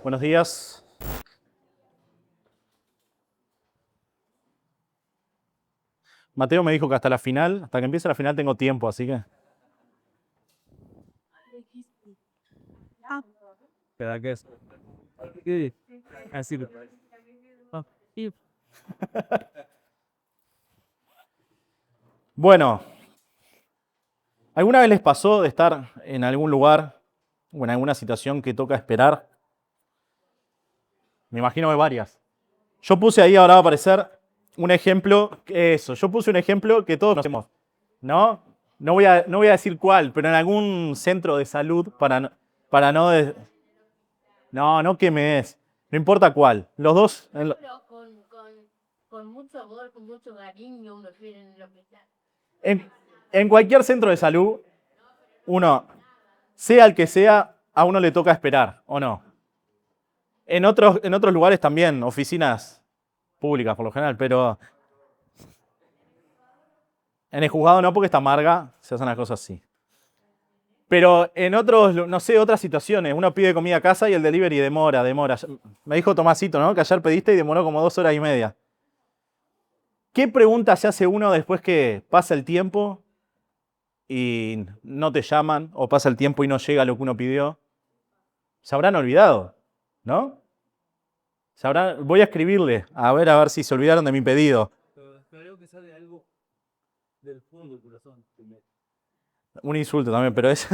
Buenos días. Mateo me dijo que hasta la final, hasta que empiece la final tengo tiempo, así que... Espera, ¿qué es? ¿Qué? Así. Y Bueno, ¿alguna vez les pasó de estar en algún lugar o en alguna situación que toca esperar? Me imagino que varias. Yo puse ahí, ahora va a aparecer un ejemplo, yo puse un ejemplo que todos conocemos, ¿no? No voy a decir cuál, pero en algún centro de salud para no... no quemes, no importa cuál. Los dos, Pero con mucho amor, con mucho cariño, uno quiere en el hospital. en, en cualquier centro de salud, uno, sea el que sea, a uno le toca esperar, ¿o no? En otros lugares también, oficinas públicas por lo general, pero en el juzgado no, porque está amarga, se hacen las cosas así. Pero en otros, no sé, otras situaciones, uno pide comida a casa y el delivery demora. Me dijo Tomasito, ¿no? Que ayer pediste y demoró como 2 horas y media. ¿Qué pregunta se hace uno después que pasa el tiempo y no te llaman, o pasa el tiempo y no llega lo que uno pidió? Se habrán olvidado, ¿no? Voy a escribirle, a ver si se olvidaron de mi pedido. pero creo que sale algo del fondo del corazón. Un insulto también, pero es...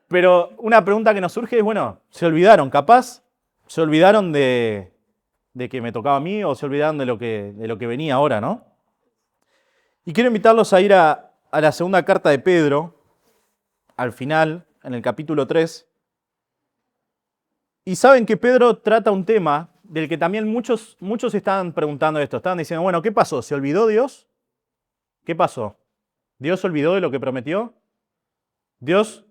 Pero una pregunta que nos surge es, bueno, ¿se olvidaron? Capaz, ¿se olvidaron de que me tocaba a mí o se olvidaron de lo que venía ahora, ¿no? Y quiero invitarlos a ir a la segunda carta de Pedro, al final, en el capítulo 3. Y saben que Pedro trata un tema del que también muchos estaban preguntando esto. Estaban diciendo, bueno, ¿qué pasó? ¿Se olvidó Dios? ¿Qué pasó? ¿Dios se olvidó de lo que prometió? ¿Dios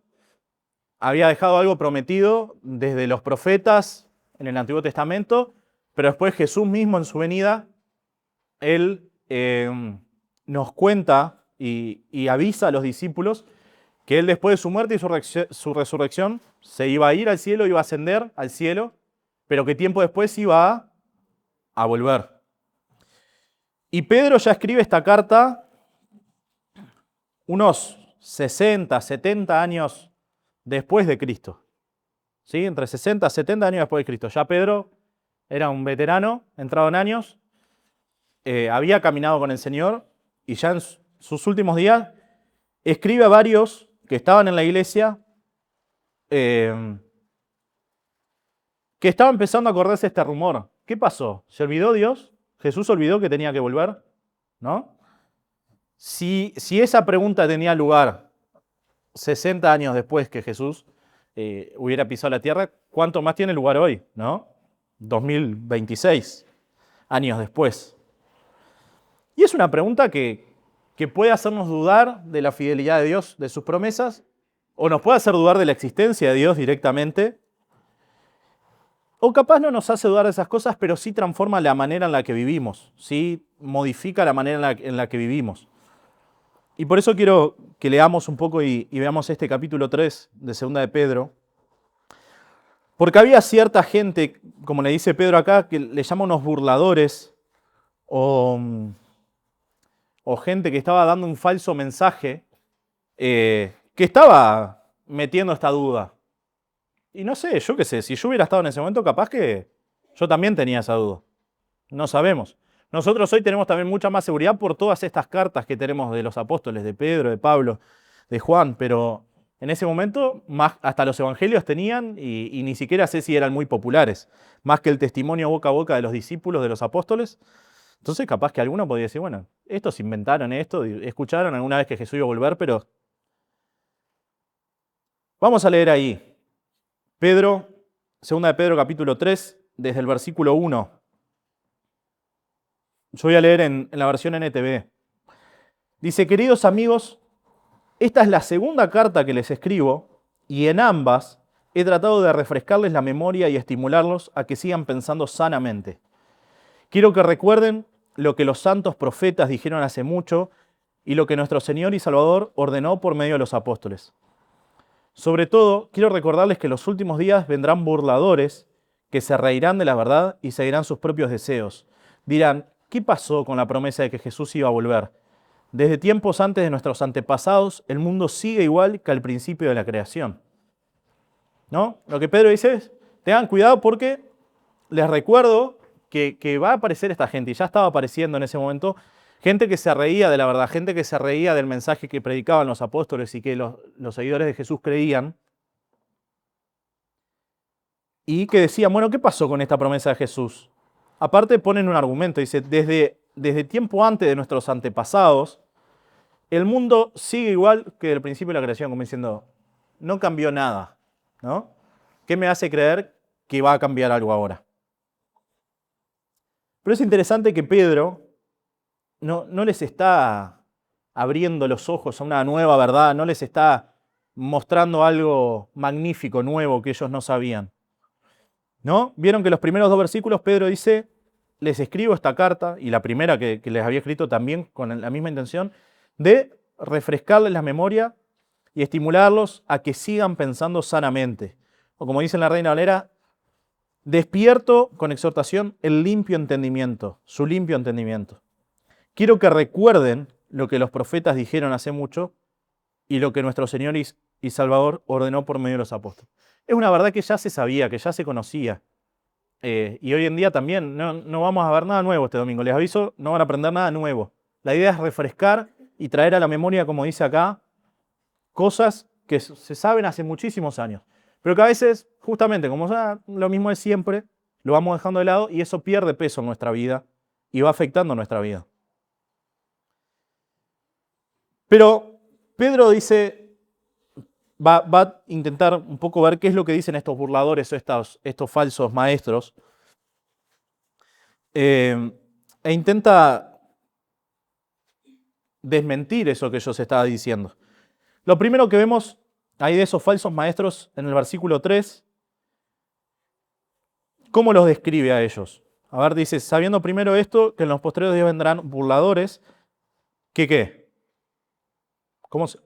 había dejado algo prometido desde los profetas en el Antiguo Testamento, pero después Jesús mismo en su venida, Él nos cuenta y avisa a los discípulos que Él después de su muerte y su resurrección se iba a ir al cielo, iba a ascender al cielo, pero que tiempo después iba a volver. Y Pedro ya escribe esta carta unos 60, 70 años después de Cristo. ¿Sí? Entre 60 y 70 años después de Cristo. Ya Pedro era un veterano, entrado en años, había caminado con el Señor y ya en sus últimos días escribe a varios que estaban en la iglesia, que estaba empezando a acordarse este rumor. ¿Qué pasó? ¿Se olvidó Dios? ¿Jesús olvidó que tenía que volver? ¿No? Si esa pregunta tenía lugar 60 años después que Jesús hubiera pisado la tierra, ¿cuánto más tiene lugar hoy? ¿No? 2026 años después. Y es una pregunta que puede hacernos dudar de la fidelidad de Dios, de sus promesas, o nos puede hacer dudar de la existencia de Dios directamente, o capaz no nos hace dudar de esas cosas, pero sí transforma la manera en la que vivimos, sí modifica la manera en la que vivimos. Y por eso quiero que leamos un poco y veamos este capítulo 3 de Segunda de Pedro, porque había cierta gente, como le dice Pedro acá, que le llama unos burladores o gente que estaba dando un falso mensaje, que estaba metiendo esta duda. Y no sé, yo qué sé, si yo hubiera estado en ese momento, capaz que yo también tenía esa duda. No sabemos. Nosotros hoy tenemos también mucha más seguridad por todas estas cartas que tenemos de los apóstoles, de Pedro, de Pablo, de Juan, pero en ese momento hasta los evangelios tenían y ni siquiera sé si eran muy populares, más que el testimonio boca a boca de los discípulos, de los apóstoles. Entonces capaz que alguno podría decir, bueno, estos inventaron esto, escucharon alguna vez que Jesús iba a volver, pero vamos a leer ahí. Pedro, segunda de Pedro capítulo 3, desde el versículo 1. Yo voy a leer en la versión NTV. Dice, queridos amigos, esta es la segunda carta que les escribo y en ambas he tratado de refrescarles la memoria y estimularlos a que sigan pensando sanamente. Quiero que recuerden lo que los santos profetas dijeron hace mucho y lo que nuestro Señor y Salvador ordenó por medio de los apóstoles. Sobre todo, quiero recordarles que en los últimos días vendrán burladores que se reirán de la verdad y seguirán sus propios deseos. Dirán, ¿qué pasó con la promesa de que Jesús iba a volver? Desde tiempos antes de nuestros antepasados, el mundo sigue igual que al principio de la creación. ¿No? Lo que Pedro dice es, tengan cuidado porque les recuerdo que va a aparecer esta gente, y ya estaba apareciendo en ese momento, gente que se reía de la verdad, gente que se reía del mensaje que predicaban los apóstoles y que los seguidores de Jesús creían, y que decían, bueno, ¿qué pasó con esta promesa de Jesús? Aparte ponen un argumento, dice, desde tiempo antes de nuestros antepasados, el mundo sigue igual que el principio de la creación, como diciendo, no cambió nada, ¿no? ¿Qué me hace creer que va a cambiar algo ahora? Pero es interesante que Pedro no les está abriendo los ojos a una nueva verdad, no les está mostrando algo magnífico, nuevo que ellos no sabían. ¿No? Vieron que los primeros 2 versículos Pedro dice, les escribo esta carta, y la primera que les había escrito también con la misma intención, de refrescarles la memoria y estimularlos a que sigan pensando sanamente. O como dice en la Reina Valera, despierto con exhortación el limpio entendimiento, su limpio entendimiento. Quiero que recuerden lo que los profetas dijeron hace mucho y lo que nuestro Señor y Salvador ordenó por medio de los apóstoles. Es una verdad que ya se sabía, que ya se conocía. Y hoy en día también no vamos a ver nada nuevo este domingo. Les aviso, no van a aprender nada nuevo. La idea es refrescar y traer a la memoria, como dice acá, cosas que se saben hace muchísimos años. Pero que a veces, justamente, como lo mismo de siempre, lo vamos dejando de lado y eso pierde peso en nuestra vida y va afectando nuestra vida. Pero Pedro dice, va a intentar un poco ver qué es lo que dicen estos burladores o estos falsos maestros. E intenta desmentir eso que ellos estaban diciendo. Lo primero que vemos ahí de esos falsos maestros en el versículo 3, ¿cómo los describe a ellos? A ver, dice, sabiendo primero esto, que en los postreros días vendrán burladores, que ¿qué? ¿Cómo se?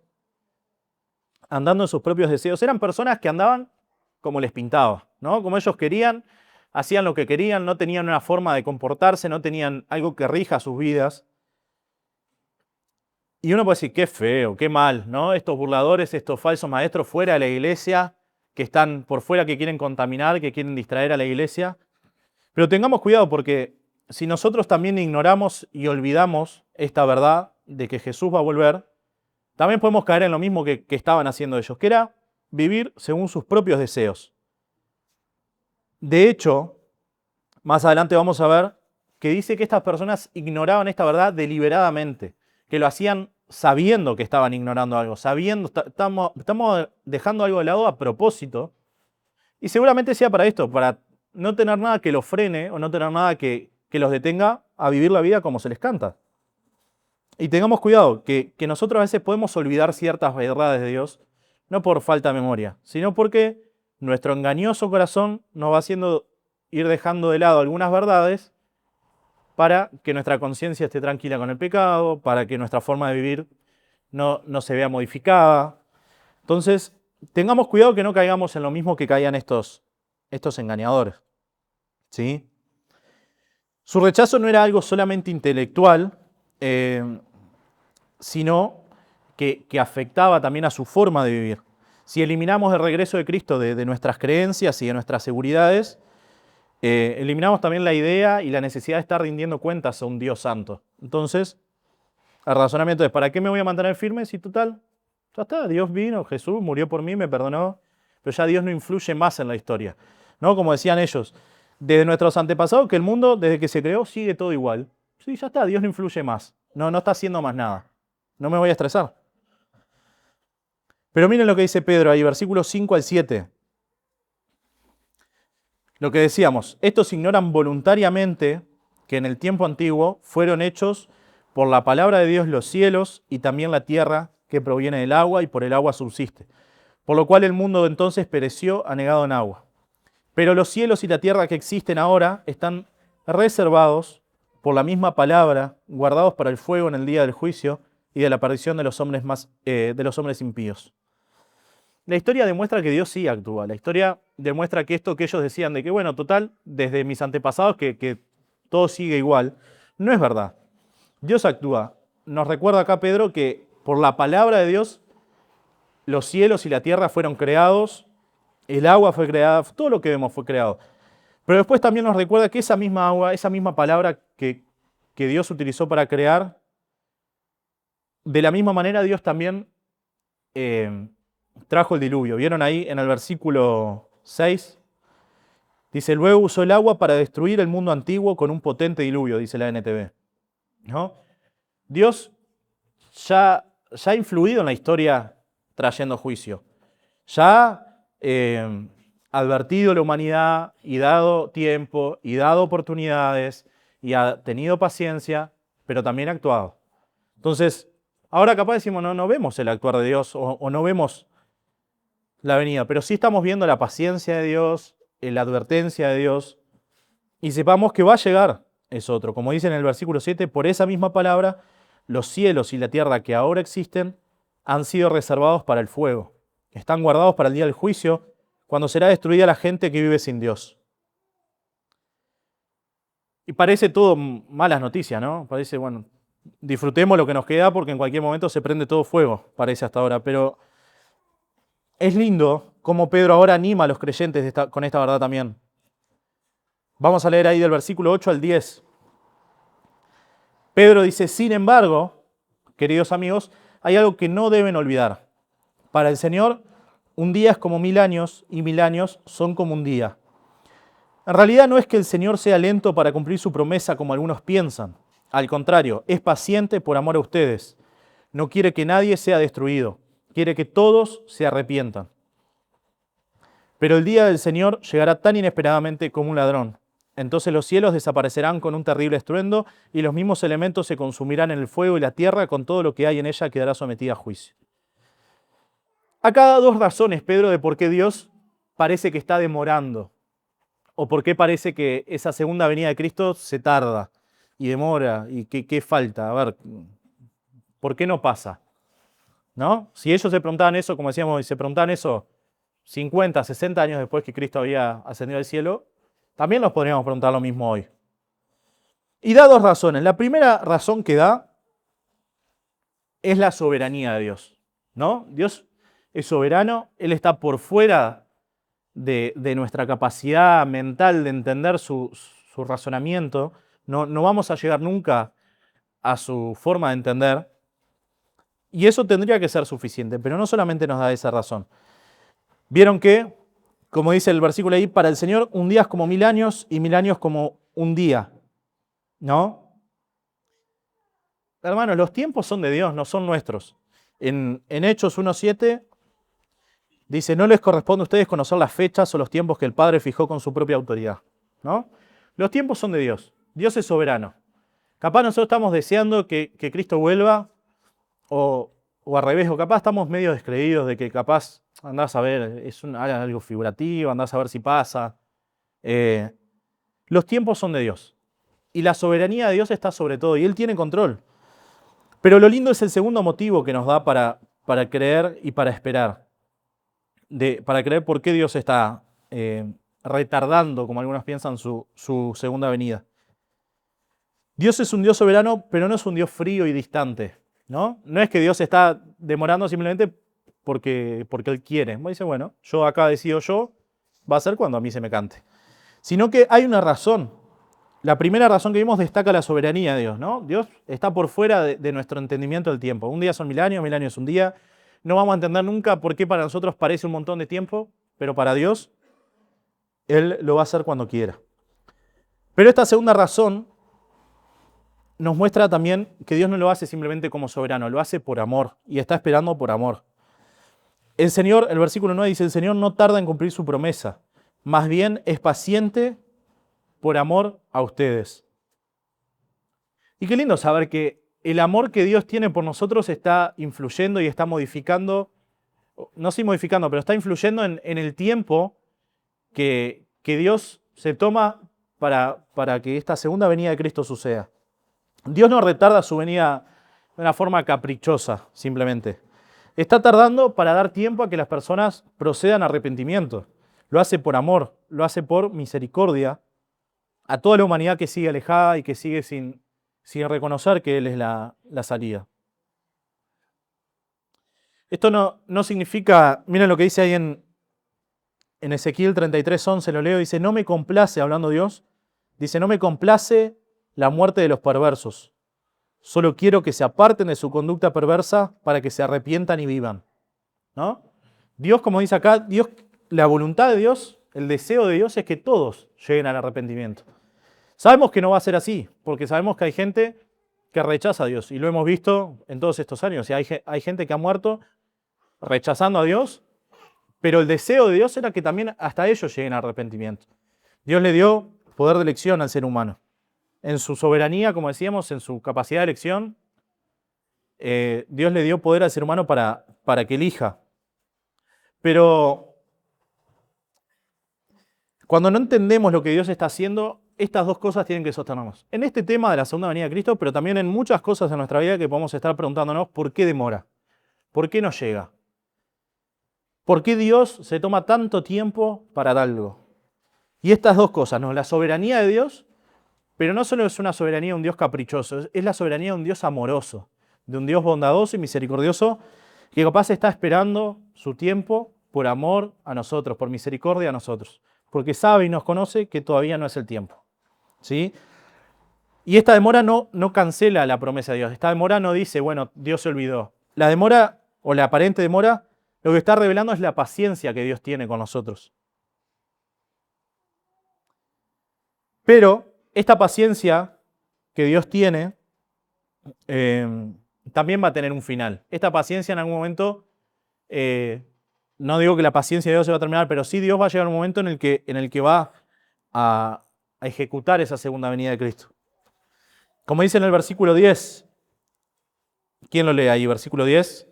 Andando en sus propios deseos. Eran personas que andaban como les pintaba, ¿no? Como ellos querían, hacían lo que querían, no tenían una forma de comportarse, no tenían algo que rija sus vidas. Y uno puede decir, qué feo, qué mal, ¿no? Estos burladores, estos falsos maestros fuera de la iglesia, que están por fuera, que quieren contaminar, que quieren distraer a la iglesia. Pero tengamos cuidado porque si nosotros también ignoramos y olvidamos esta verdad de que Jesús va a volver, también podemos caer en lo mismo que estaban haciendo ellos, que era vivir según sus propios deseos. De hecho, más adelante vamos a ver que dice que estas personas ignoraban esta verdad deliberadamente, que lo hacían sabiendo que estaban ignorando algo, sabiendo, estamos dejando algo de lado a propósito, y seguramente sea para esto, para no tener nada que los frene o no tener nada que los detenga a vivir la vida como se les canta. Y tengamos cuidado, que nosotros a veces podemos olvidar ciertas verdades de Dios, no por falta de memoria, sino porque nuestro engañoso corazón nos va haciendo ir dejando de lado algunas verdades para que nuestra conciencia esté tranquila con el pecado, para que nuestra forma de vivir no se vea modificada. Entonces, tengamos cuidado que no caigamos en lo mismo que caían estos engañadores. ¿Sí? Su rechazo no era algo solamente intelectual, sino que afectaba también a su forma de vivir. Si eliminamos el regreso de Cristo de nuestras creencias y de nuestras seguridades, eliminamos también la idea y la necesidad de estar rindiendo cuentas a un Dios santo. Entonces, el razonamiento es, ¿para qué me voy a mantener firme si total? Ya está, Dios vino, Jesús murió por mí, me perdonó, pero ya Dios no influye más en la historia. ¿No? Como decían ellos, desde nuestros antepasados, que el mundo, desde que se creó, sigue todo igual. Sí, ya está, Dios no influye más. No está haciendo más nada. No me voy a estresar. Pero miren lo que dice Pedro ahí, versículos 5 al 7. Lo que decíamos, estos ignoran voluntariamente que en el tiempo antiguo fueron hechos por la palabra de Dios los cielos y también la tierra que proviene del agua y por el agua subsiste. Por lo cual el mundo de entonces pereció anegado en agua. Pero los cielos y la tierra que existen ahora están reservados por la misma palabra, guardados para el fuego en el día del juicio y de la perdición de los hombres impíos. la historia demuestra que Dios sí actúa. La historia demuestra que esto que ellos decían de que, bueno, total, desde mis antepasados que todo sigue igual, no es verdad. Dios actúa. Nos recuerda acá Pedro que por la palabra de Dios los cielos y la tierra fueron creados, el agua fue creada, todo lo que vemos fue creado. Pero después también nos recuerda que esa misma agua, esa misma palabra que Dios utilizó para crear, de la misma manera Dios también trajo el diluvio. ¿Vieron ahí en el versículo 6? Dice, luego usó el agua para destruir el mundo antiguo con un potente diluvio, dice la NTV. ¿No? Dios ya ha influido en la historia trayendo juicio. Ya ha advertido a la humanidad y dado tiempo y dado oportunidades y ha tenido paciencia, pero también ha actuado. Entonces, ahora capaz decimos, no vemos el actuar de Dios o no vemos la venida, pero sí estamos viendo la paciencia de Dios, la advertencia de Dios, y sepamos que va a llegar es otro. Como dice en el versículo 7, por esa misma palabra, los cielos y la tierra que ahora existen han sido reservados para el fuego. Están guardados para el día del juicio, cuando será destruida la gente que vive sin Dios. Y parece todo malas noticias, ¿no? Parece, bueno, disfrutemos lo que nos queda porque en cualquier momento se prende todo fuego, parece hasta ahora. Pero es lindo cómo Pedro ahora anima a los creyentes con esta verdad también. Vamos a leer ahí del versículo 8 al 10. Pedro dice, sin embargo, queridos amigos, hay algo que no deben olvidar. Para el Señor, un día es como 1000 años y 1000 años son como un día. En realidad no es que el Señor sea lento para cumplir su promesa como algunos piensan. Al contrario, es paciente por amor a ustedes. No quiere que nadie sea destruido. Quiere que todos se arrepientan. Pero el día del Señor llegará tan inesperadamente como un ladrón. Entonces los cielos desaparecerán con un terrible estruendo y los mismos elementos se consumirán en el fuego y la tierra con todo lo que hay en ella quedará sometida a juicio. Acá da dos razones, Pedro, de por qué Dios parece que está demorando o por qué parece que esa segunda venida de Cristo se tarda y demora y qué falta. A ver, ¿por qué no pasa? ¿No? Si ellos se preguntaban eso, como decíamos, se preguntaban eso 50, 60 años después que Cristo había ascendido al cielo, también nos podríamos preguntar lo mismo hoy. Y da dos razones. La primera razón que da es la soberanía de Dios, ¿no? Dios es soberano, Él está por fuera de nuestra capacidad mental de entender su razonamiento. No vamos a llegar nunca a su forma de entender. Y eso tendría que ser suficiente, pero no solamente nos da esa razón. Vieron que, como dice el versículo ahí, para el Señor un día es como 1000 años y 1000 años como un día, ¿no? Hermanos, los tiempos son de Dios, no son nuestros. En Hechos 1:7 dice, no les corresponde a ustedes conocer las fechas o los tiempos que el Padre fijó con su propia autoridad, ¿no? Los tiempos son de Dios. Dios es soberano. Capaz nosotros estamos deseando que Cristo vuelva o al revés, o capaz estamos medio descreídos de que capaz andás a ver, es algo figurativo, andás a ver si pasa. Los tiempos son de Dios. Y la soberanía de Dios está sobre todo, y Él tiene control. Pero lo lindo es el segundo motivo que nos da para creer y para esperar. Para creer por qué Dios está retardando, como algunos piensan, su segunda venida. Dios es un Dios soberano, pero no es un Dios frío y distante, ¿no? No es que Dios está demorando simplemente porque Él quiere. Dice, bueno, yo acá decido yo, va a ser cuando a mí se me cante. Sino que hay una razón. La primera razón que vimos destaca la soberanía de Dios, ¿no? Dios está por fuera de nuestro entendimiento del tiempo. Un día son 1000 años es un día. No vamos a entender nunca por qué para nosotros parece un montón de tiempo, pero para Dios, Él lo va a hacer cuando quiera. Pero esta segunda razón nos muestra también que Dios no lo hace simplemente como soberano, lo hace por amor y está esperando por amor. El Señor, el versículo 9 dice, el Señor no tarda en cumplir su promesa, más bien es paciente por amor a ustedes. Y qué lindo saber que el amor que Dios tiene por nosotros está influyendo y está modificando, no sé modificando, pero está influyendo en el tiempo que Dios se toma para que esta segunda venida de Cristo suceda. Dios no retarda su venida de una forma caprichosa, simplemente. Está tardando para dar tiempo a que las personas procedan a arrepentimiento. Lo hace por amor, lo hace por misericordia a toda la humanidad que sigue alejada y que sigue sin reconocer que Él es la salida. Esto no significa, miren lo que dice ahí en Ezequiel 33:11, lo leo, dice, no me complace, hablando Dios, dice, no me complace la muerte de los perversos. Solo quiero que se aparten de su conducta perversa para que se arrepientan y vivan. ¿No? Dios, como dice acá, Dios, la voluntad de Dios, el deseo de Dios es que todos lleguen al arrepentimiento. Sabemos que no va a ser así, porque sabemos que hay gente que rechaza a Dios, y lo hemos visto en todos estos años. Y hay gente que ha muerto rechazando a Dios, pero el deseo de Dios era que también hasta ellos lleguen al arrepentimiento. Dios le dio poder de elección al ser humano. En su soberanía, como decíamos, en su capacidad de elección, Dios le dio poder al ser humano para que elija. Pero cuando no entendemos lo que Dios está haciendo, estas dos cosas tienen que sostenernos. En este tema de la segunda venida de Cristo, pero también en muchas cosas en nuestra vida que podemos estar preguntándonos por qué demora, por qué no llega, por qué Dios se toma tanto tiempo para dar algo. Y estas dos cosas, ¿no? La soberanía de Dios, pero no solo es una soberanía de un Dios caprichoso, es la soberanía de un Dios amoroso, de un Dios bondadoso y misericordioso, que capaz está esperando su tiempo por amor a nosotros, por misericordia a nosotros, porque sabe y nos conoce que todavía no es el tiempo. ¿Sí? Y esta demora no cancela la promesa de Dios. Esta demora no dice, bueno, Dios se olvidó. La demora, o la aparente demora, lo que está revelando es la paciencia que Dios tiene con nosotros. Pero esta paciencia que Dios tiene también va a tener un final. Esta paciencia en algún momento, no digo que la paciencia de Dios se va a terminar, pero sí Dios va a llegar a un momento en el que va a ejecutar esa segunda venida de Cristo. Como dice en el versículo 10, ¿quién lo lee ahí? Versículo 10.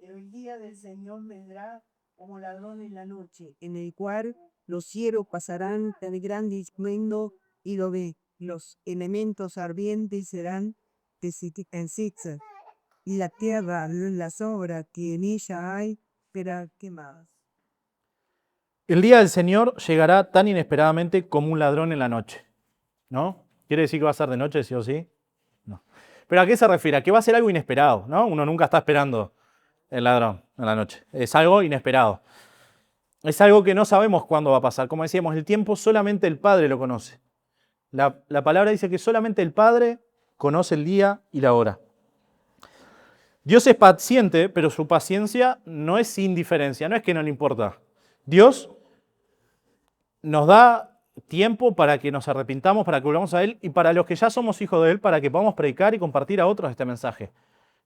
El día del Señor vendrá como ladrón en la noche, en el cual los cielos pasarán de grande estruendo y los elementos ardientes serán en zigzag, y la tierra, las obras que en ella hay, serán quemadas. El día del Señor llegará tan inesperadamente como un ladrón en la noche. ¿No? ¿Quiere decir que va a ser de noche, sí o sí? No. ¿Pero a qué se refiere? A que va a ser algo inesperado, ¿no? Uno nunca está esperando el ladrón en la noche. Es algo inesperado. Es algo que no sabemos cuándo va a pasar. Como decíamos, el tiempo solamente el Padre lo conoce. La palabra dice que solamente el Padre conoce el día y la hora. Dios es paciente, pero su paciencia no es indiferencia, no es que no le importa. Dios nos da tiempo para que nos arrepintamos, para que volvamos a Él, y para los que ya somos hijos de Él, para que podamos predicar y compartir a otros este mensaje.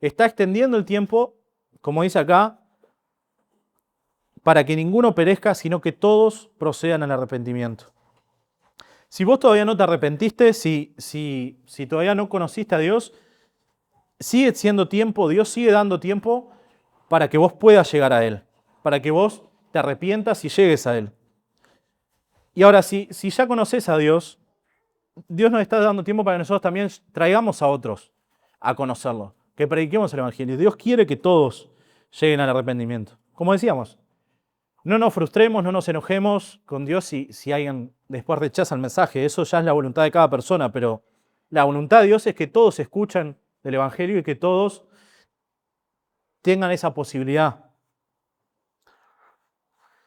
Está extendiendo el tiempo, como dice acá, para que ninguno perezca, sino que todos procedan al arrepentimiento. Si vos todavía no te arrepentiste, si todavía no conociste a Dios, sigue siendo tiempo, Dios sigue dando tiempo para que vos puedas llegar a Él, para que vos te arrepientas y llegues a Él. Y ahora, si ya conoces a Dios, Dios nos está dando tiempo para que nosotros también traigamos a otros a conocerlo, que prediquemos el Evangelio. Dios quiere que todos lleguen al arrepentimiento. Como decíamos, no nos frustremos, no nos enojemos con Dios si alguien después rechaza el mensaje. Eso ya es la voluntad de cada persona, pero la voluntad de Dios es que todos escuchen del Evangelio y que todos tengan esa posibilidad.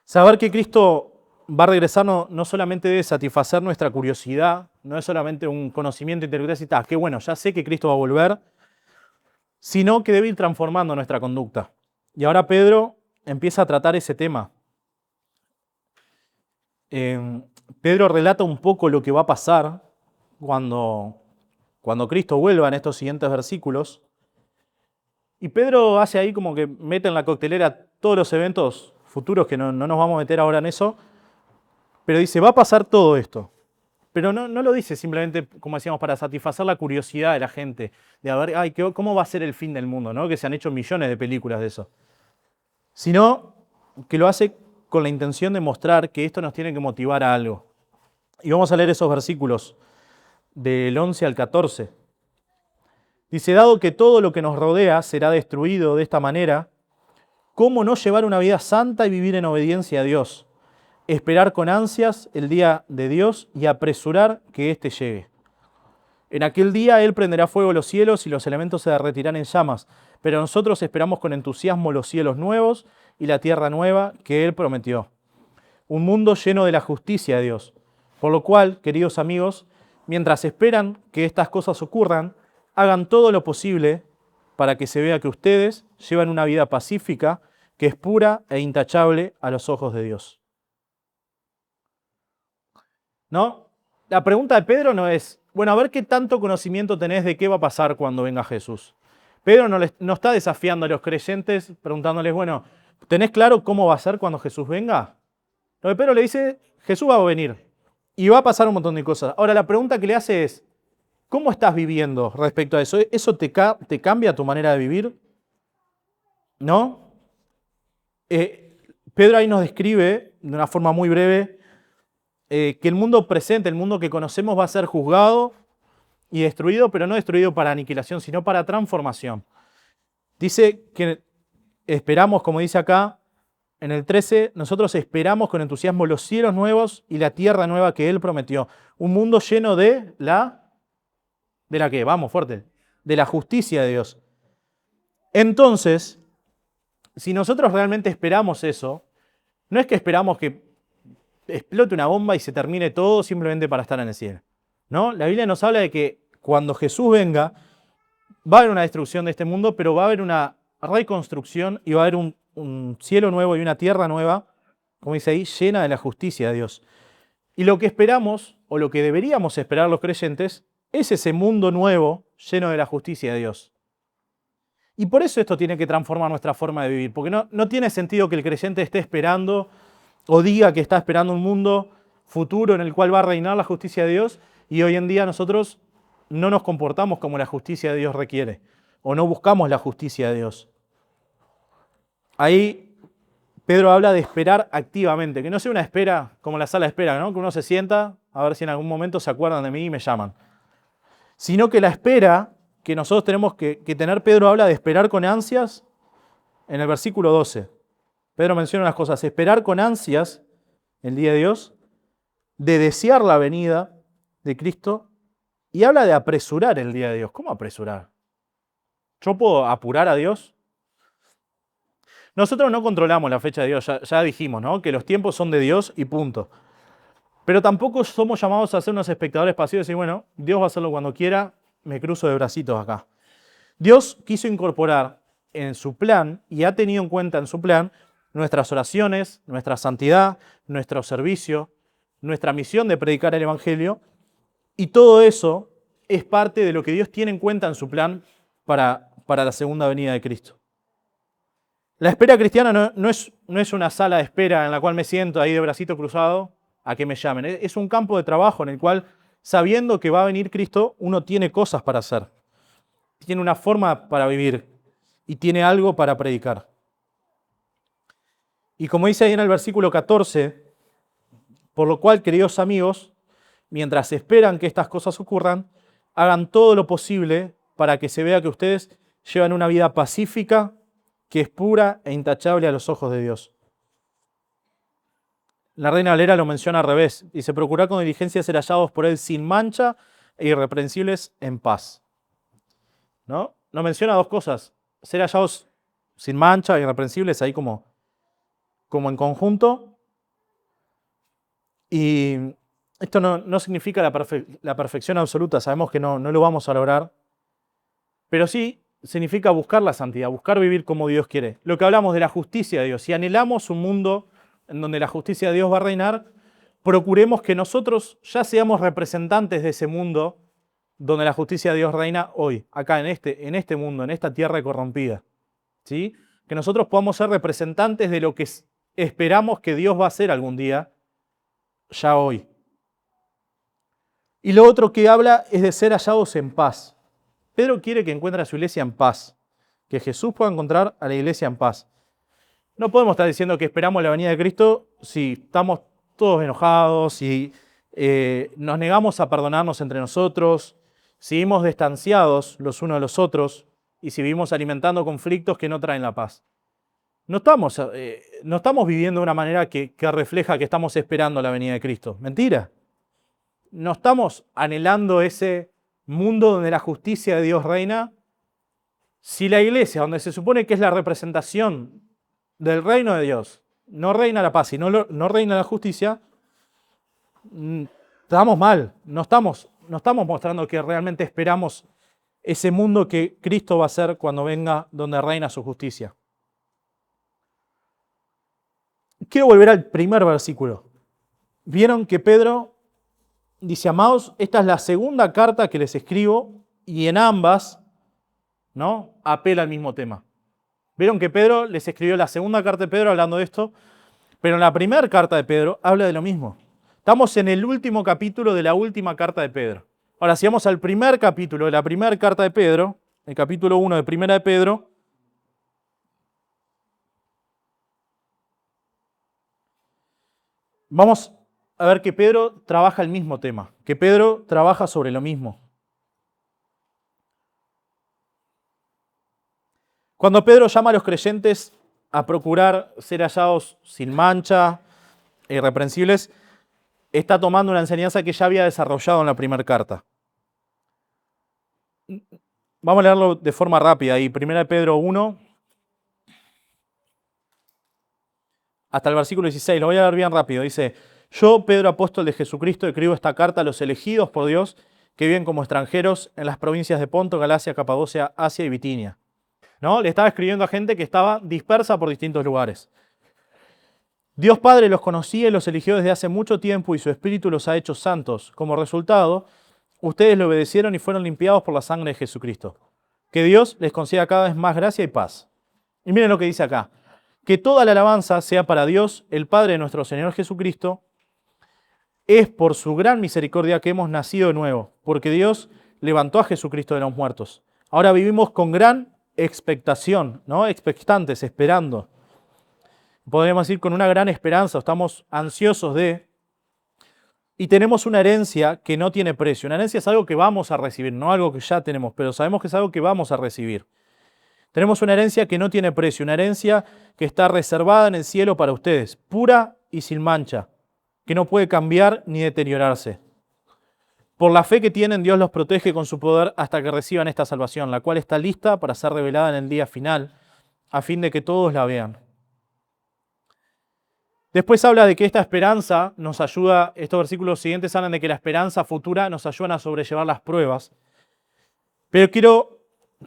Saber que Cristo va a regresar no solamente debe satisfacer nuestra curiosidad, no es solamente un conocimiento intelectual y tal, que bueno, ya sé que Cristo va a volver, sino que debe ir transformando nuestra conducta. Y ahora Pedro empieza a tratar ese tema. Pedro relata un poco lo que va a pasar cuando Cristo vuelva en estos siguientes versículos. Y Pedro hace ahí como que mete en la coctelera todos los eventos futuros, que no nos vamos a meter ahora en eso, pero dice, va a pasar todo esto. Pero no lo dice simplemente, como decíamos, para satisfacer la curiosidad de la gente, de a ver, ¿cómo va a ser el fin del mundo? ¿No? Que se han hecho millones de películas de eso. Sino que lo hace con la intención de mostrar que esto nos tiene que motivar a algo. Y vamos a leer esos versículos del 11 al 14. Dice, dado que todo lo que nos rodea será destruido de esta manera, ¿cómo no llevar una vida santa y vivir en obediencia a Dios? Esperar con ansias el día de Dios y apresurar que éste llegue. En aquel día Él prenderá fuego los cielos y los elementos se derretirán en llamas, pero nosotros esperamos con entusiasmo los cielos nuevos y la tierra nueva que Él prometió. Un mundo lleno de la justicia de Dios. Por lo cual, queridos amigos, mientras esperan que estas cosas ocurran, hagan todo lo posible para que se vea que ustedes llevan una vida pacífica que es pura e intachable a los ojos de Dios. ¿No? La pregunta de Pedro no es, bueno, a ver qué tanto conocimiento tenés de qué va a pasar cuando venga Jesús. Pedro no está desafiando a los creyentes preguntándoles, bueno, ¿tenés claro cómo va a ser cuando Jesús venga? Lo que Pedro le dice, Jesús va a venir y va a pasar un montón de cosas. Ahora la pregunta que le hace es, ¿cómo estás viviendo respecto a eso? ¿Eso te cambia tu manera de vivir? ¿No? Pedro ahí nos describe de una forma muy breve que el mundo presente, el mundo que conocemos va a ser juzgado y destruido, pero no destruido para aniquilación, sino para transformación. Dice que esperamos, como dice acá, en el 13, nosotros esperamos con entusiasmo los cielos nuevos y la tierra nueva que Él prometió. Un mundo lleno de la... ¿De la qué? Vamos, fuerte. De la justicia de Dios. Entonces, si nosotros realmente esperamos eso, no es que esperamos que explote una bomba y se termine todo simplemente para estar en el cielo. ¿No? La Biblia nos habla de que cuando Jesús venga, va a haber una destrucción de este mundo, pero va a haber una reconstrucción y va a haber un cielo nuevo y una tierra nueva, como dice ahí, llena de la justicia de Dios. Y lo que esperamos, o lo que deberíamos esperar los creyentes, es ese mundo nuevo lleno de la justicia de Dios. Y por eso esto tiene que transformar nuestra forma de vivir, porque no tiene sentido que el creyente esté esperando o diga que está esperando un mundo futuro en el cual va a reinar la justicia de Dios y hoy en día nosotros no nos comportamos como la justicia de Dios requiere o no buscamos la justicia de Dios. Ahí Pedro habla de esperar activamente, que no sea una espera como la sala de espera, ¿no? Que uno se sienta a ver si en algún momento se acuerdan de mí y me llaman. Sino que la espera que nosotros tenemos que tener, Pedro habla de esperar con ansias en el versículo 12. Pedro menciona unas cosas, esperar con ansias el día de Dios, de desear la venida de Cristo y habla de apresurar el día de Dios. ¿Cómo apresurar? ¿Yo puedo apurar a Dios? Nosotros no controlamos la fecha de Dios, ya dijimos, ¿no? Que los tiempos son de Dios y punto. Pero tampoco somos llamados a ser unos espectadores pasivos y decir, bueno, Dios va a hacerlo cuando quiera, me cruzo de bracitos acá. Dios quiso incorporar en su plan y ha tenido en cuenta en su plan nuestras oraciones, nuestra santidad, nuestro servicio, nuestra misión de predicar el Evangelio, y todo eso es parte de lo que Dios tiene en cuenta en su plan para la segunda venida de Cristo. La espera cristiana no es una sala de espera en la cual me siento ahí de bracito cruzado a que me llamen. Es un campo de trabajo en el cual, sabiendo que va a venir Cristo, uno tiene cosas para hacer. Tiene una forma para vivir y tiene algo para predicar. Y como dice ahí en el versículo 14, por lo cual, queridos amigos, mientras esperan que estas cosas ocurran, hagan todo lo posible para que se vea que ustedes llevan una vida pacífica, que es pura e intachable a los ojos de Dios. La Reina Valera lo menciona al revés. Dice, procurar con diligencia ser hallados por Él sin mancha e irreprensibles en paz. ¿No? Nos menciona dos cosas. Ser hallados sin mancha e irreprensibles ahí como en conjunto. Y esto no significa la perfección absoluta. Sabemos que no lo vamos a lograr. Pero sí significa buscar la santidad, buscar vivir como Dios quiere. Lo que hablamos de la justicia de Dios. Si anhelamos un mundo en donde la justicia de Dios va a reinar, procuremos que nosotros ya seamos representantes de ese mundo donde la justicia de Dios reina hoy, acá en este mundo, en esta tierra corrompida. ¿Sí? Que nosotros podamos ser representantes de lo que esperamos que Dios va a hacer algún día, ya hoy. Y lo otro que habla es de ser hallados en paz. Pedro quiere que encuentre a su iglesia en paz, que Jesús pueda encontrar a la iglesia en paz. No podemos estar diciendo que esperamos la venida de Cristo si estamos todos enojados, si nos negamos a perdonarnos entre nosotros, seguimos distanciados los unos de los otros y seguimos alimentando conflictos que no traen la paz. No estamos viviendo de una manera que refleja que estamos esperando la venida de Cristo. Mentira. No estamos anhelando ese mundo donde la justicia de Dios reina. Si la iglesia, donde se supone que es la representación del reino de Dios, no reina la paz y no reina la justicia, estamos mal. No estamos mostrando que realmente esperamos ese mundo que Cristo va a hacer cuando venga donde reina su justicia. Quiero volver al primer versículo. Vieron que Pedro dice: amados, esta es la segunda carta que les escribo y en ambas, ¿no?, apela al mismo tema. Vieron que Pedro les escribió la segunda carta de Pedro hablando de esto, pero en la primera carta de Pedro habla de lo mismo. Estamos en el último capítulo de la última carta de Pedro. Ahora, si vamos al primer capítulo de la primera carta de Pedro, el capítulo 1 de Primera de Pedro, vamos a ver que Pedro trabaja el mismo tema, que Pedro trabaja sobre lo mismo. Cuando Pedro llama a los creyentes a procurar ser hallados sin mancha, irreprensibles, está tomando una enseñanza que ya había desarrollado en la primera carta. Vamos a leerlo de forma rápida. Y 1 Pedro 1, hasta el versículo 16, lo voy a leer bien rápido. Dice: yo, Pedro, apóstol de Jesucristo, escribo esta carta a los elegidos por Dios que viven como extranjeros en las provincias de Ponto, Galacia, Capadocia, Asia y Bitinia. ¿No? Le estaba escribiendo a gente que estaba dispersa por distintos lugares. Dios Padre los conocía y los eligió desde hace mucho tiempo y su Espíritu los ha hecho santos. Como resultado, ustedes le obedecieron y fueron limpiados por la sangre de Jesucristo. Que Dios les conceda cada vez más gracia y paz. Y miren lo que dice acá: que toda la alabanza sea para Dios, el Padre de nuestro Señor Jesucristo. Es por su gran misericordia que hemos nacido de nuevo, porque Dios levantó a Jesucristo de los muertos. Ahora vivimos con gran expectación, ¿no? Expectantes, esperando. Podríamos decir con una gran esperanza, estamos ansiosos de... Y tenemos una herencia que no tiene precio. Una herencia es algo que vamos a recibir, no algo que ya tenemos, pero sabemos que es algo que vamos a recibir. Tenemos una herencia que no tiene precio, una herencia que está reservada en el cielo para ustedes, pura y sin mancha, que no puede cambiar ni deteriorarse. Por la fe que tienen, Dios los protege con su poder hasta que reciban esta salvación, la cual está lista para ser revelada en el día final, a fin de que todos la vean. Después habla de que esta esperanza nos ayuda, estos versículos siguientes hablan de que la esperanza futura nos ayuda a sobrellevar las pruebas. Pero quiero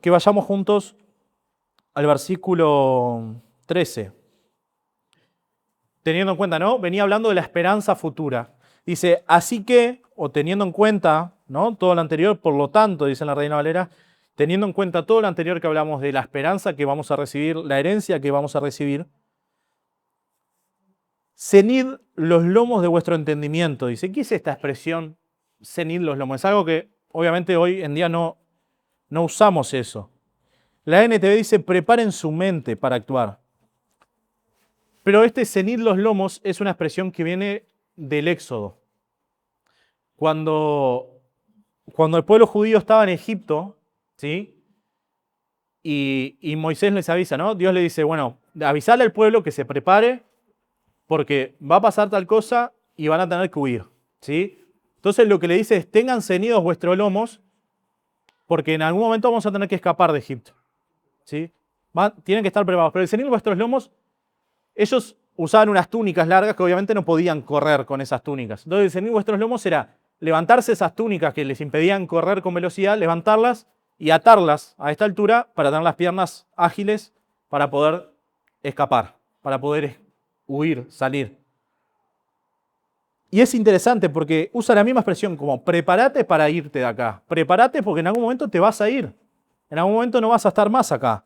que vayamos juntos al versículo 13. Teniendo en cuenta, ¿no? Venía hablando de la esperanza futura. Dice: así que, o teniendo en cuenta, ¿no?, todo lo anterior, por lo tanto, dice en la Reina Valera, teniendo en cuenta todo lo anterior que hablamos de la esperanza que vamos a recibir, la herencia que vamos a recibir, cenid los lomos de vuestro entendimiento. Dice: ¿qué es esta expresión, cenid los lomos? Es algo que obviamente hoy en día no usamos eso. La NTV dice: preparen su mente para actuar. Pero este cenid los lomos es una expresión que viene del Éxodo. Cuando el pueblo judío estaba en Egipto, ¿sí?, y Moisés les avisa, ¿no? Dios le dice: bueno, avisale al pueblo que se prepare porque va a pasar tal cosa y van a tener que huir, ¿sí? Entonces lo que le dice es: tengan ceñidos vuestros lomos porque en algún momento vamos a tener que escapar de Egipto, ¿sí? Tienen que estar preparados. Pero el ceñir vuestros lomos, ellos usaban unas túnicas largas que obviamente no podían correr con esas túnicas. Entonces el ceñir vuestros lomos era levantarse esas túnicas que les impedían correr con velocidad, levantarlas y atarlas a esta altura para tener las piernas ágiles para poder escapar, para poder huir, salir. Y es interesante porque usa la misma expresión como: prepárate para irte de acá. Prepárate porque en algún momento te vas a ir. En algún momento no vas a estar más acá.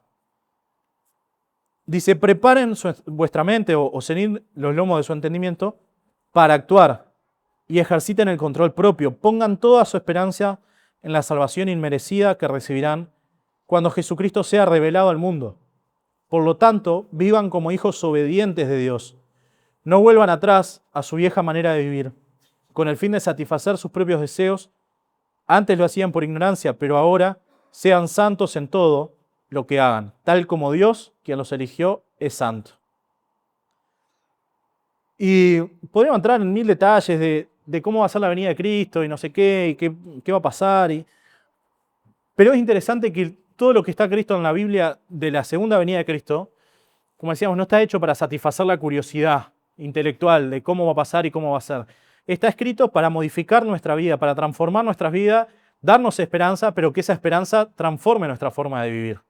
Dice: preparen vuestra mente o ceñid los lomos de su entendimiento para actuar y ejerciten el control propio. Pongan toda su esperanza en la salvación inmerecida que recibirán cuando Jesucristo sea revelado al mundo. Por lo tanto, vivan como hijos obedientes de Dios. No vuelvan atrás a su vieja manera de vivir, con el fin de satisfacer sus propios deseos. Antes lo hacían por ignorancia, pero ahora sean santos en todo lo que hagan, tal como Dios, quien los eligió, es santo. Y podríamos entrar en mil detalles de cómo va a ser la venida de Cristo y no sé qué, y qué va a pasar. Pero es interesante que todo lo que está Cristo en la Biblia de la segunda venida de Cristo, como decíamos, no está hecho para satisfacer la curiosidad intelectual de cómo va a pasar y cómo va a ser. Está escrito para modificar nuestra vida, para transformar nuestras vidas, darnos esperanza, pero que esa esperanza transforme nuestra forma de vivir.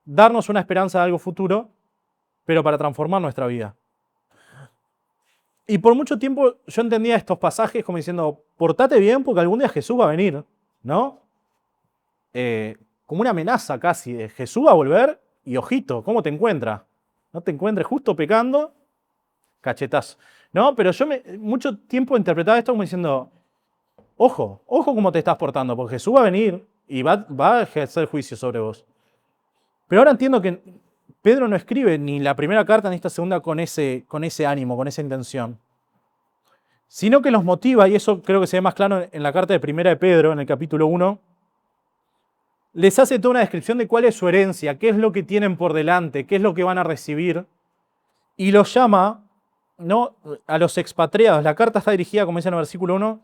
Darnos una esperanza de algo futuro, pero para transformar nuestra vida. Y por mucho tiempo yo entendía estos pasajes como diciendo, portate bien porque algún día Jesús va a venir, ¿no? Como una amenaza casi de Jesús va a volver y ojito, ¿cómo te encuentra? No te encuentres justo pecando, cachetazo. No, pero yo mucho tiempo interpretaba esto como diciendo, ojo cómo te estás portando, porque Jesús va a venir y va a ejercer juicio sobre vos. Pero ahora entiendo que Pedro no escribe ni la primera carta ni esta segunda con ese ánimo, con esa intención, sino que los motiva, y eso creo que se ve más claro en la carta de primera de Pedro, en el capítulo 1, les hace toda una descripción de cuál es su herencia, qué es lo que tienen por delante, qué es lo que van a recibir, y los llama, ¿no?, a los expatriados. La carta está dirigida, como dice en el versículo 1,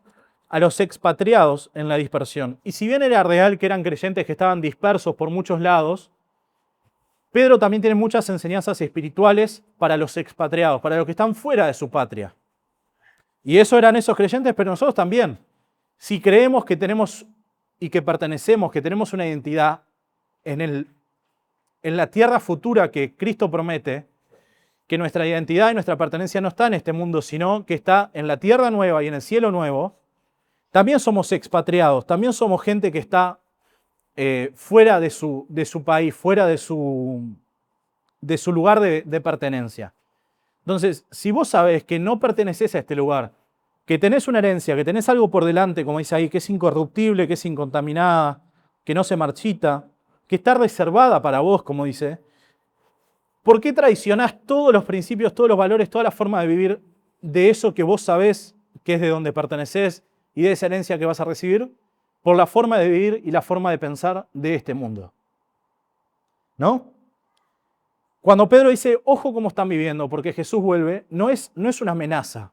a los expatriados en la dispersión. Y si bien era real que eran creyentes que estaban dispersos por muchos lados, Pedro también tiene muchas enseñanzas espirituales para los expatriados, para los que están fuera de su patria. Y eso eran esos creyentes, pero nosotros también. Si creemos que tenemos y que pertenecemos, que tenemos una identidad en la tierra futura que Cristo promete, que nuestra identidad y nuestra pertenencia no está en este mundo, sino que está en la tierra nueva y en el cielo nuevo, también somos expatriados, también somos gente que está fuera de su país, fuera de su lugar de pertenencia. Entonces, si vos sabés que no perteneces a este lugar, que tenés una herencia, que tenés algo por delante, como dice ahí, que es incorruptible, que es incontaminada, que no se marchita, que está reservada para vos, como dice, ¿por qué traicionás todos los principios, todos los valores, toda la forma de vivir de eso que vos sabés que es de donde perteneces y de esa herencia que vas a recibir? Por la forma de vivir y la forma de pensar de este mundo. ¿No? Cuando Pedro dice, ojo cómo están viviendo, porque Jesús vuelve, no es una amenaza.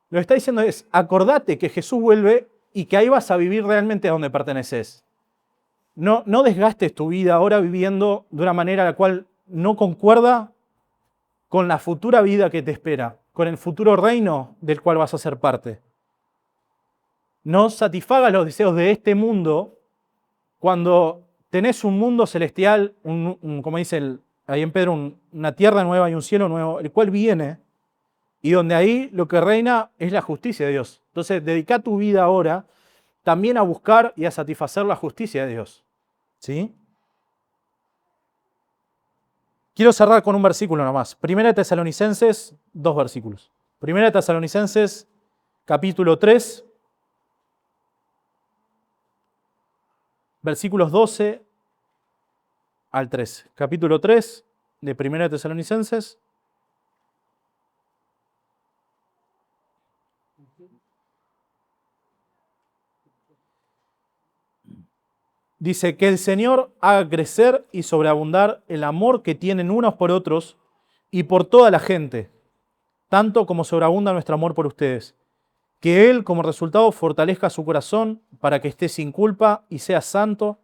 Lo que está diciendo es, acordate que Jesús vuelve y que ahí vas a vivir realmente a donde perteneces. No desgastes tu vida ahora viviendo de una manera la cual no concuerda con la futura vida que te espera, con el futuro reino del cual vas a ser parte. No satisfagas los deseos de este mundo cuando tenés un mundo celestial, como dice ahí en Pedro, una tierra nueva y un cielo nuevo, el cual viene, y donde ahí lo que reina es la justicia de Dios. Entonces, dedica tu vida ahora también a buscar y a satisfacer la justicia de Dios. ¿Sí? Quiero cerrar con un versículo nomás. Primera de Tesalonicenses, 2 versículos. Primera de Tesalonicenses, capítulo 3, versículos 12 al 13. Capítulo 3 de Primera de Tesalonicenses. Dice que el Señor haga crecer y sobreabundar el amor que tienen unos por otros y por toda la gente, tanto como sobreabunda nuestro amor por ustedes. Que Él, como resultado, fortalezca su corazón para que esté sin culpa y sea santo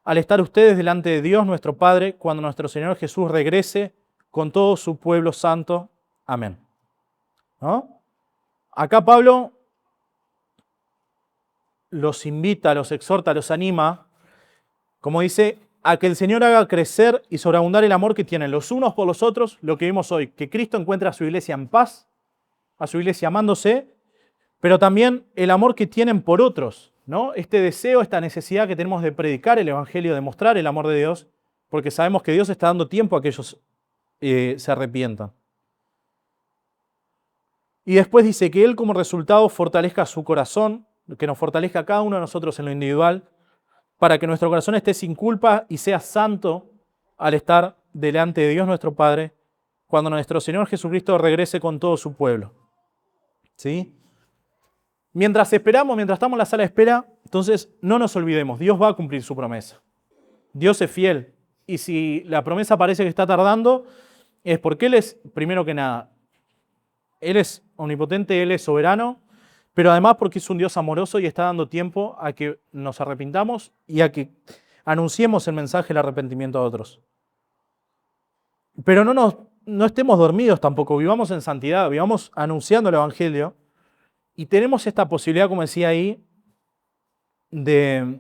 al estar ustedes delante de Dios nuestro Padre cuando nuestro Señor Jesús regrese con todo su pueblo santo. Amén. ¿No? Acá Pablo los invita, los exhorta, los anima, como dice, a que el Señor haga crecer y sobreabundar el amor que tienen los unos por los otros, lo que vimos hoy, que Cristo encuentra a su iglesia en paz, a su iglesia amándose, pero también el amor que tienen por otros, ¿no? Este deseo, esta necesidad que tenemos de predicar el Evangelio, de mostrar el amor de Dios, porque sabemos que Dios está dando tiempo a que ellos se arrepientan. Y después dice que Él como resultado fortalezca su corazón, que nos fortalezca a cada uno de nosotros en lo individual, para que nuestro corazón esté sin culpa y sea santo al estar delante de Dios nuestro Padre, cuando nuestro Señor Jesucristo regrese con todo su pueblo. ¿Sí? Mientras esperamos, mientras estamos en la sala de espera, entonces no nos olvidemos, Dios va a cumplir su promesa. Dios es fiel. Y si la promesa parece que está tardando, es porque Él es, primero que nada, Él es omnipotente, Él es soberano, pero además porque es un Dios amoroso y está dando tiempo a que nos arrepintamos y a que anunciemos el mensaje del arrepentimiento a otros. Pero no estemos dormidos tampoco, vivamos en santidad, vivamos anunciando el Evangelio y tenemos esta posibilidad, como decía ahí, de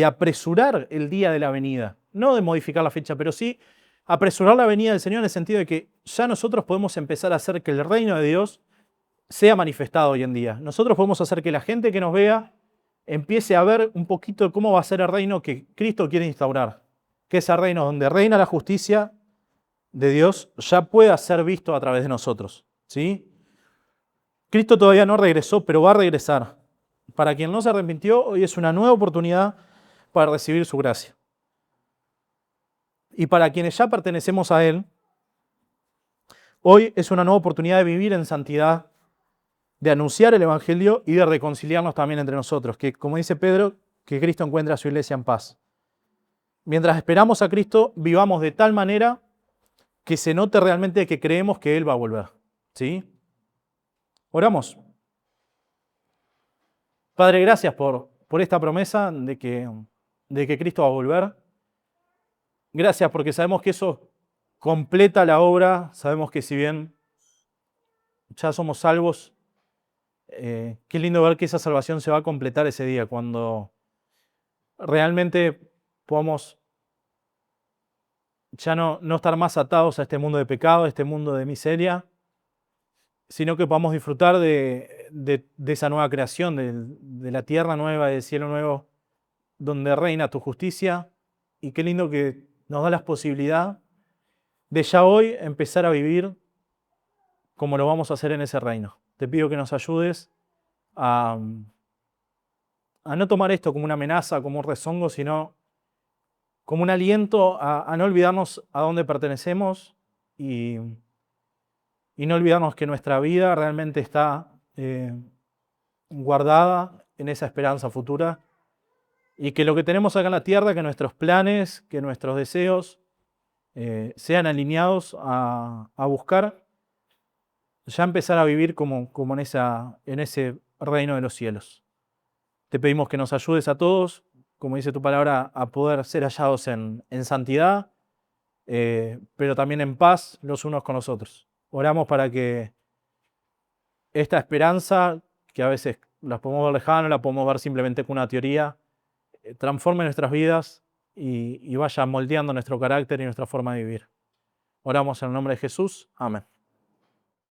apresurar el día de la venida. No de modificar la fecha, pero sí apresurar la venida del Señor en el sentido de que ya nosotros podemos empezar a hacer que el reino de Dios sea manifestado hoy en día. Nosotros podemos hacer que la gente que nos vea empiece a ver un poquito cómo va a ser el reino que Cristo quiere instaurar. Que ese reino donde reina la justicia de Dios ya pueda ser visto a través de nosotros. ¿Sí? Cristo todavía no regresó, pero va a regresar. Para quien no se arrepintió, hoy es una nueva oportunidad para recibir su gracia. Y para quienes ya pertenecemos a Él, hoy es una nueva oportunidad de vivir en santidad, de anunciar el Evangelio y de reconciliarnos también entre nosotros. Que, como dice Pedro, que Cristo encuentre a su iglesia en paz. Mientras esperamos a Cristo, vivamos de tal manera que se note realmente que creemos que Él va a volver. ¿Sí? Oramos. Padre, gracias por esta promesa de que Cristo va a volver. Gracias porque sabemos que eso completa la obra. Sabemos que si bien ya somos salvos, qué lindo ver que esa salvación se va a completar ese día, cuando realmente podamos ya no estar más atados a este mundo de pecado, a este mundo de miseria, sino que podamos disfrutar de esa nueva creación, de la tierra nueva, del cielo nuevo, donde reina tu justicia. Y qué lindo que nos da la posibilidad de ya hoy empezar a vivir como lo vamos a hacer en ese reino. Te pido que nos ayudes a no tomar esto como una amenaza, como un rezongo, sino como un aliento a no olvidarnos a dónde pertenecemos y no olvidarnos que nuestra vida realmente está guardada en esa esperanza futura y que lo que tenemos acá en la tierra, que nuestros planes, que nuestros deseos sean alineados a buscar ya empezar a vivir como en ese reino de los cielos. Te pedimos que nos ayudes a todos, como dice tu palabra, a poder ser hallados en santidad, pero también en paz los unos con los otros. Oramos para que esta esperanza, que a veces la podemos ver lejana, la podemos ver simplemente como una teoría, transforme nuestras vidas y vaya moldeando nuestro carácter y nuestra forma de vivir. Oramos en el nombre de Jesús. Amén.